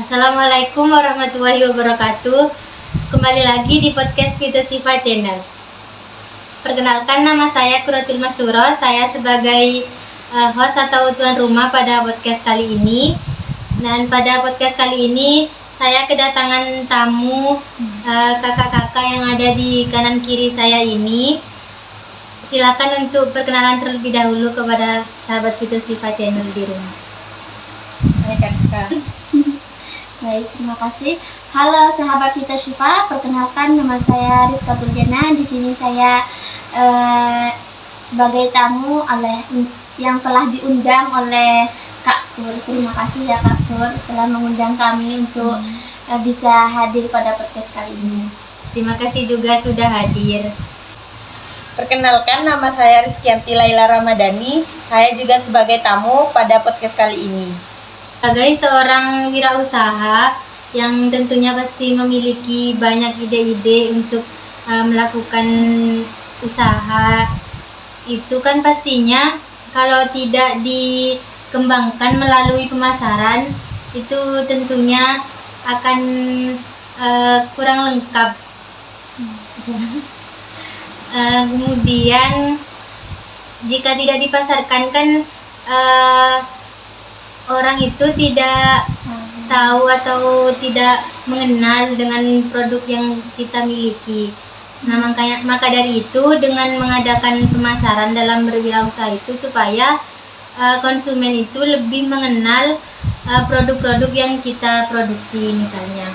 Assalamualaikum warahmatullahi wabarakatuh. Kembali lagi di podcast Vito Siva Channel. Perkenalkan, nama saya Quratul Masruro. Saya sebagai host atau tuan rumah pada podcast kali ini. Dan pada podcast kali ini saya kedatangan tamu kakak-kakak yang ada di kanan kiri saya ini. Silakan untuk perkenalan terlebih dahulu kepada sahabat Vito Siva Channel di rumah. Baik, Kariska. Baik, terima kasih. Halo sahabat Vito Siva, perkenalkan nama saya Rizka Turjana. Di sini saya sebagai tamu yang telah diundang oleh Kak Pur. Terima kasih ya Kak Pur telah mengundang kami untuk bisa hadir pada podcast kali ini. Terima kasih juga sudah hadir. Perkenalkan, nama saya Rizkyanti Laila Ramadhani. Saya juga sebagai tamu pada podcast kali ini. Sebagai seorang wirausaha yang tentunya pasti memiliki banyak ide-ide untuk melakukan usaha, itu kan pastinya kalau tidak dikembangkan melalui pemasaran itu tentunya akan kurang lengkap. Kemudian jika tidak dipasarkan kan orang itu tidak tahu atau tidak mengenal dengan produk yang kita miliki. Nah, maka dari itu dengan mengadakan pemasaran dalam berwirausaha itu supaya konsumen itu lebih mengenal produk-produk yang kita produksi misalnya.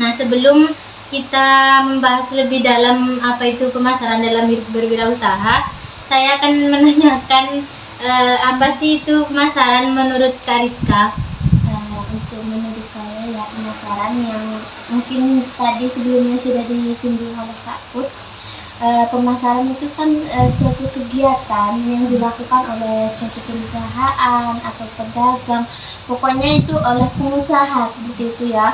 Nah, sebelum kita membahas lebih dalam apa itu pemasaran dalam berwirausaha, saya akan menanyakan apa sih itu pemasaran menurut Kak Rizka? Untuk menurut saya ya, pemasaran yang mungkin tadi sebelumnya sudah disinggung oleh Kak Put. Pemasaran itu kan suatu kegiatan yang dilakukan oleh suatu perusahaan atau pedagang, pokoknya itu oleh pengusaha seperti itu ya,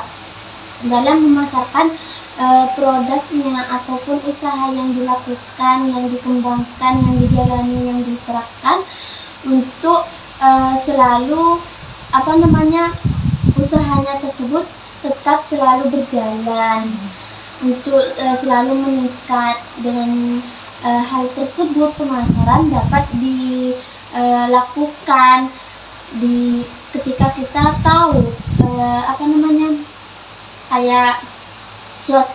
dalam memasarkan produknya ataupun usaha yang dilakukan, yang dikembangkan, yang dijalani, yang diterapkan untuk selalu usahanya tersebut tetap selalu berjalan, untuk selalu meningkat. Dengan hal tersebut pemasaran dapat dilakukan ketika kita tahu kayak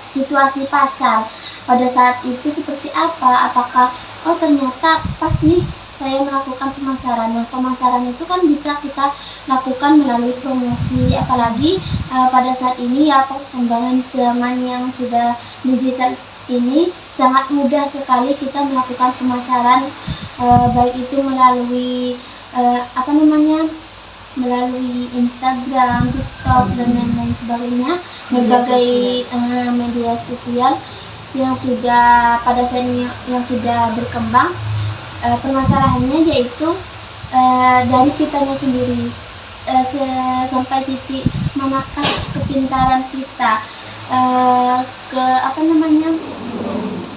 situasi pasar pada saat itu seperti apa, apakah ternyata pas nih saya melakukan pemasaran. Nah, pemasaran itu kan bisa kita lakukan melalui promosi, apalagi pada saat ini ya perkembangan zaman yang sudah digital ini sangat mudah sekali kita melakukan pemasaran, baik itu melalui melalui Instagram, TikTok dan lain-lain sebagainya, berbagai media sosial yang sudah pada saat ini yang sudah berkembang. Permasalahannya yaitu dari kitanya sendiri, sampai titik manakah kepintaran kita,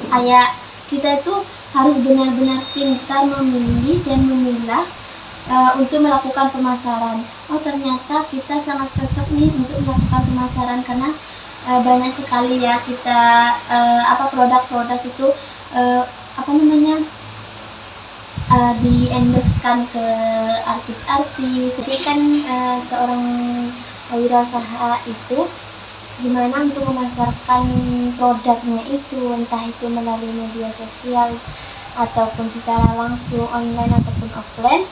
kayak kita itu harus benar-benar pintar memilih dan memilah untuk melakukan pemasaran. Ternyata kita sangat cocok nih untuk melakukan pemasaran karena banyak sekali ya kita produk-produk itu di-endorsekan ke artis-artis. Jadi kan seorang wirausaha itu gimana untuk memasarkan produknya itu, entah itu melalui media sosial ataupun secara langsung online ataupun offline.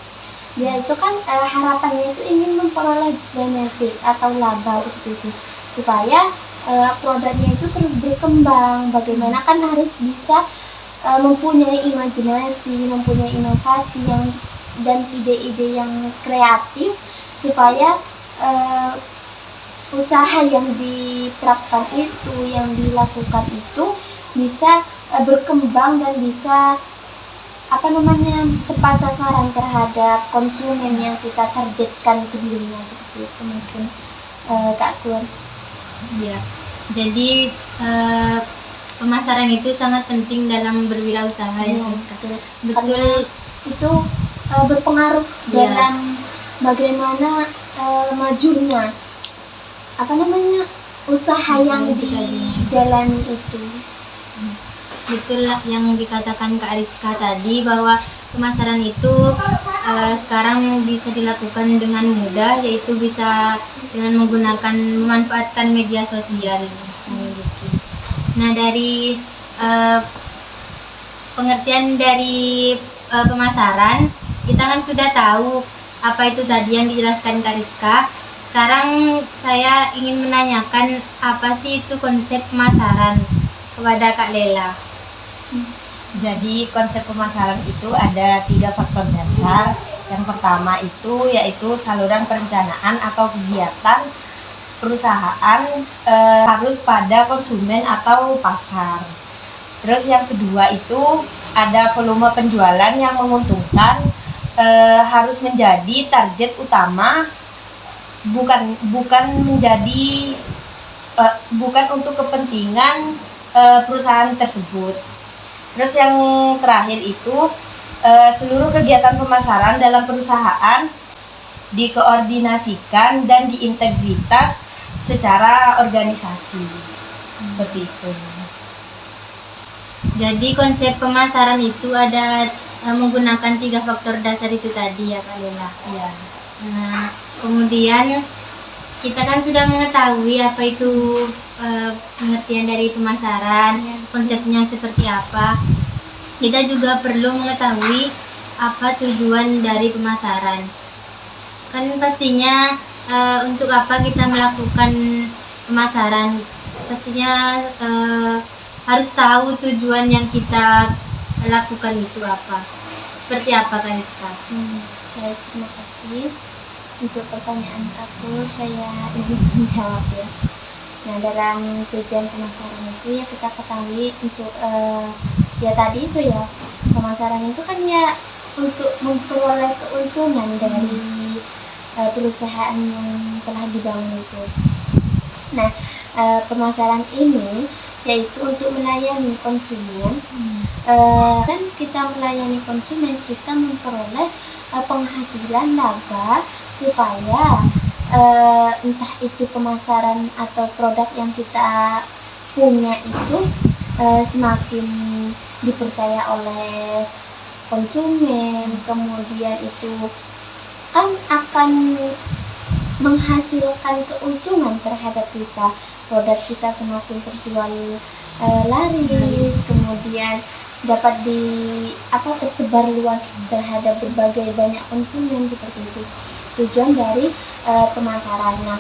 Dia itu kan harapannya itu ingin memperoleh benefit atau laba seperti itu, supaya produknya itu terus berkembang. Bagaimana kan harus bisa mempunyai imajinasi, mempunyai inovasi dan ide-ide yang kreatif supaya usaha yang diterapkan itu, yang dilakukan itu bisa berkembang dan bisa tepat sasaran terhadap konsumen yang kita targetkan sebelumnya, seperti itu mungkin Kak Tuan. Ya, jadi pemasaran itu sangat penting dalam berwirausaha ya. Betul. Karena itu berpengaruh dalam bagaimana majunya usaha yang dijalani itu. Itulah yang dikatakan Kak Rizka tadi, bahwa pemasaran itu sekarang bisa dilakukan dengan mudah, yaitu bisa dengan memanfaatkan media sosial yang memiliki. Nah, dari pengertian dari pemasaran, kita kan sudah tahu apa itu tadi yang dijelaskan Kak Rizka. Sekarang saya ingin menanyakan apa sih itu konsep pemasaran kepada Kak Lela. Jadi konsep pemasaran itu ada 3 faktor dasar. Yang pertama itu yaitu saluran perencanaan atau kegiatan perusahaan harus pada konsumen atau pasar. Terus yang kedua itu ada volume penjualan yang menguntungkan, harus menjadi target utama, bukan untuk kepentingan perusahaan tersebut. Terus yang terakhir itu seluruh kegiatan pemasaran dalam perusahaan dikoordinasikan dan diintegritas secara organisasi. Seperti itu. Jadi konsep pemasaran itu ada menggunakan 3 faktor dasar itu tadi ya Kak Lela. Ya. Nah, kemudian kita kan sudah mengetahui apa itu pengertian dari pemasaran, konsepnya seperti apa. Kita juga perlu mengetahui apa tujuan dari pemasaran. Kan pastinya untuk apa kita melakukan pemasaran, pastinya harus tahu tujuan yang kita lakukan itu apa. Seperti apa Kak Rizka? Baik, terima kasih. Untuk pertanyaan aku, saya izin menjawab ya. Nah, dalam tujuan pemasaran itu ya kita ketahui untuk ya tadi itu ya, pemasaran itu kan ya untuk memperoleh keuntungan dari perusahaan yang telah dibangun itu. Nah, pemasaran ini yaitu untuk melayani konsumen. Kan kita melayani konsumen, kita memperoleh penghasilan laba supaya entah itu pemasaran atau produk yang kita punya itu semakin dipercaya oleh konsumen, kemudian itu kan akan menghasilkan keuntungan terhadap kita. Produk kita semakin terjual laris, kemudian dapat tersebar luas terhadap berbagai banyak konsumen, seperti itu tujuan dari pemasaran. Nah,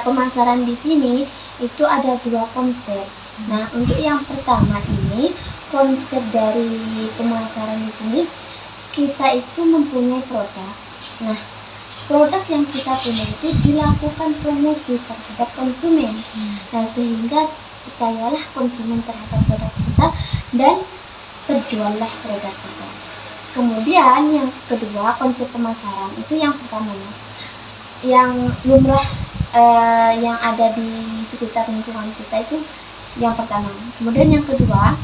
pemasaran di sini itu ada 2 konsep. Nah, untuk yang pertama ini, konsep dari pemasaran di sini, kita itu mempunyai produk. Nah, produk yang kita punya itu dilakukan promosi terhadap konsumen. Nah, sehingga percayalah konsumen terhadap produk kita dan terjuallah produk kita. Kemudian yang kedua, konsep pemasaran itu yang pertama yang lumrah yang ada di sekitar lingkungan kita itu yang pertama. Kemudian yang kedua,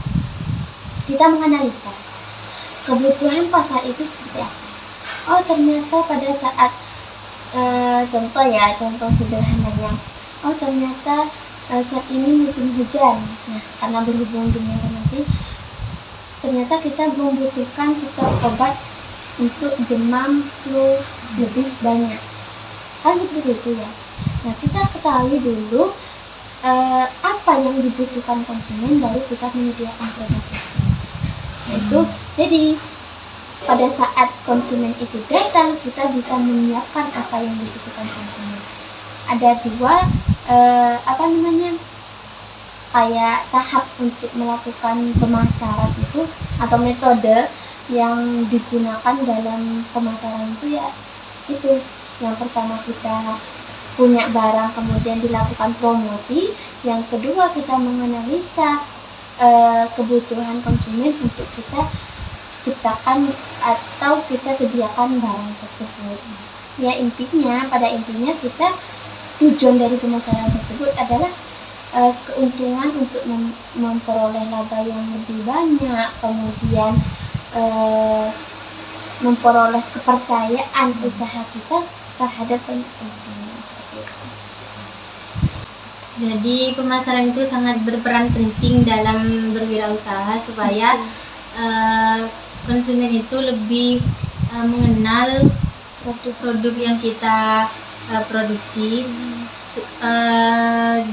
kita menganalisa kebutuhan pasar itu seperti apa. Oh, ternyata pada saat contoh sederhananya, oh ternyata saat ini musim hujan. Nah, karena berhubung dunia masih, ternyata kita membutuhkan stok obat untuk demam, flu lebih banyak. Kan seperti itu ya. Nah, kita ketahui dulu apa yang dibutuhkan konsumen, baru kita menyediakan produk itu. Jadi pada saat konsumen itu datang, kita bisa menyiapkan apa yang dibutuhkan konsumen. Ada 2 kayak tahap untuk melakukan pemasaran itu, atau metode yang digunakan dalam pemasaran itu ya itu. Yang pertama, kita punya barang kemudian dilakukan promosi. Yang kedua, kita menganalisa kebutuhan konsumen untuk kita ciptakan atau kita sediakan barang tersebut. Ya, pada intinya kita tujuan dari pemasaran tersebut adalah keuntungan untuk memperoleh laba yang lebih banyak, kemudian memperoleh kepercayaan usaha kita terhadap konsumen, seperti itu. Jadi pemasaran itu sangat berperan penting dalam berwirausaha supaya konsumen itu lebih mengenal produk-produk yang kita produksi,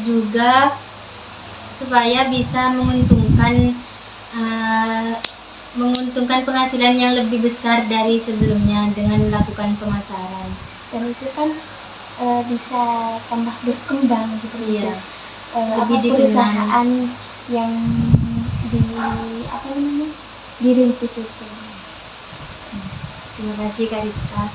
juga supaya bisa menguntungkan penghasilan yang lebih besar dari sebelumnya dengan melakukan pemasaran. Dan itu kan bisa tambah berkembang seperti Iya. itu. Lebih dikenal. Perusahaan yang dirintis itu. Terima kasih Kak Rizka.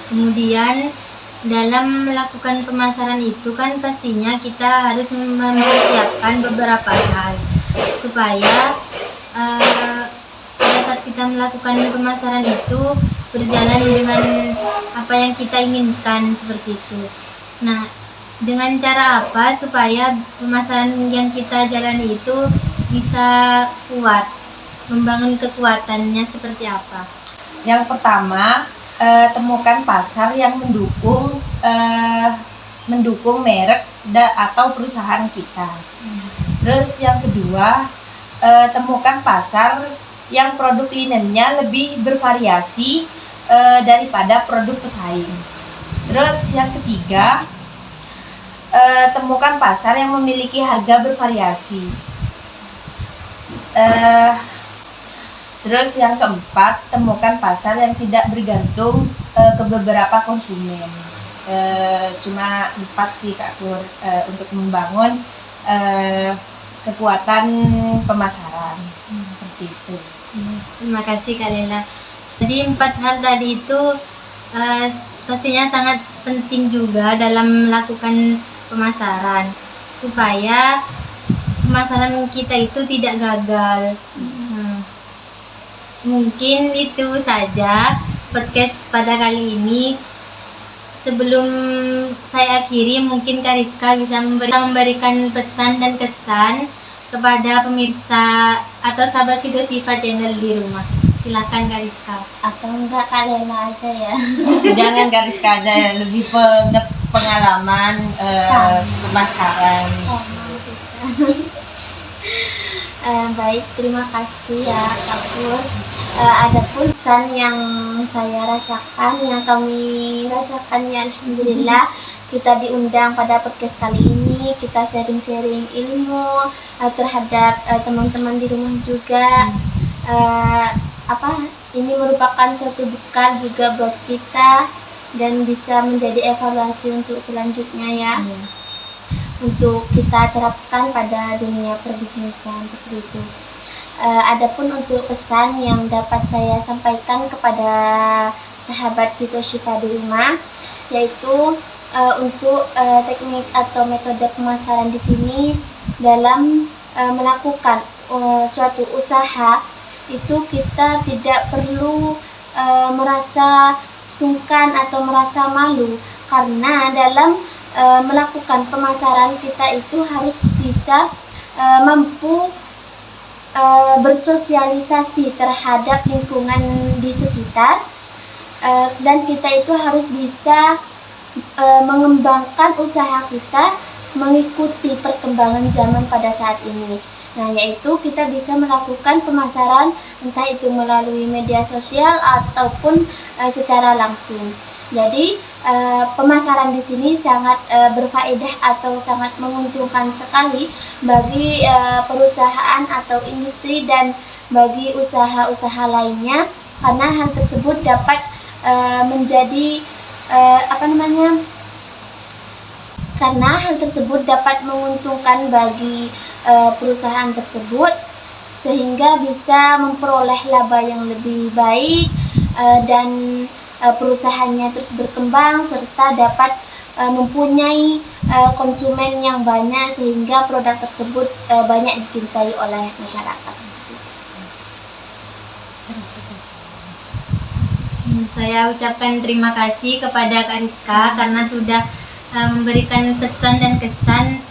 Kemudian dalam melakukan pemasaran itu kan pastinya kita harus mempersiapkan beberapa hal supaya pada saat kita melakukan pemasaran itu berjalan dengan apa yang kita inginkan seperti itu. Nah, dengan cara apa supaya pemasaran yang kita jalani itu bisa kuat, membangun kekuatannya seperti apa? Yang pertama, temukan pasar yang mendukung merek atau perusahaan kita. Terus yang kedua, temukan pasar yang produk linennya lebih bervariasi daripada produk pesaing. Terus yang ketiga, temukan pasar yang memiliki harga bervariasi. Terus yang keempat, temukan pasar yang tidak bergantung ke beberapa konsumen. Cuma 4 sih Kak Pur, untuk membangun kekuatan pemasaran seperti itu. Terima kasih Kak Lela. Jadi 4 hal tadi itu pastinya sangat penting juga dalam melakukan pemasaran supaya pemasaran kita itu tidak gagal. Mungkin itu saja podcast pada kali ini. Sebelum saya akhiri, mungkin Kak Rizka bisa memberikan pesan dan kesan kepada pemirsa atau sahabat Video Siva channel di rumah. Silakan Kak Rizka. Atau enggak Kak Lena aja ya. Jangan Kak Rizka aja, lebih pengalaman pemasaran. Baik, terima kasih ya Kak Pur. Adapun pesan yang saya rasakan, yang kami rasakan ya, alhamdulillah kita diundang pada podcast kali ini, kita sharing-sharing ilmu terhadap teman-teman di rumah juga. Ini merupakan suatu bekal juga buat kita dan bisa menjadi evaluasi untuk selanjutnya ya. Untuk kita terapkan pada dunia perbisnisan seperti itu. Adapun untuk pesan yang dapat saya sampaikan kepada sahabat Video Siva di rumah, yaitu untuk teknik atau metode pemasaran di sini dalam melakukan suatu usaha itu kita tidak perlu merasa sungkan atau merasa malu, karena dalam melakukan pemasaran kita itu harus bisa mampu bersosialisasi terhadap lingkungan di sekitar, dan kita itu harus bisa mengembangkan usaha kita mengikuti perkembangan zaman pada saat ini. Nah, yaitu kita bisa melakukan pemasaran entah itu melalui media sosial ataupun secara langsung. Jadi pemasaran di sini sangat berfaedah atau sangat menguntungkan sekali bagi perusahaan atau industri dan bagi usaha-usaha lainnya, karena hal tersebut dapat karena hal tersebut dapat menguntungkan bagi perusahaan tersebut sehingga bisa memperoleh laba yang lebih baik dan perusahaannya terus berkembang serta dapat mempunyai konsumen yang banyak sehingga produk tersebut banyak dicintai oleh masyarakat. Saya ucapkan terima kasih kepada Kak Rizka karena sudah memberikan pesan dan kesan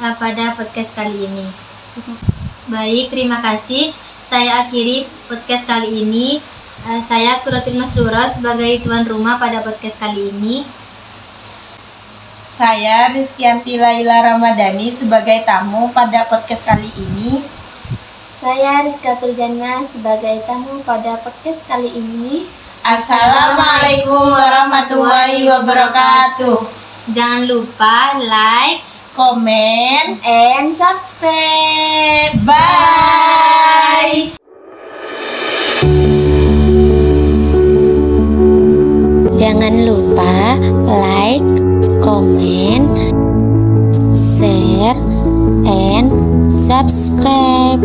pada podcast kali ini. Baik, terima kasih. Saya akhiri podcast kali ini. Saya Quratul Masrura sebagai tuan rumah pada podcast kali ini. Saya Rizkyanti Laila Ramadhani sebagai tamu pada podcast kali ini. Saya Rizka Tuljana sebagai tamu pada podcast kali ini. Assalamualaikum warahmatullahi wabarakatuh. Jangan lupa like, Komen, And subscribe. bye. Jangan lupa like, comment, share, and subscribe.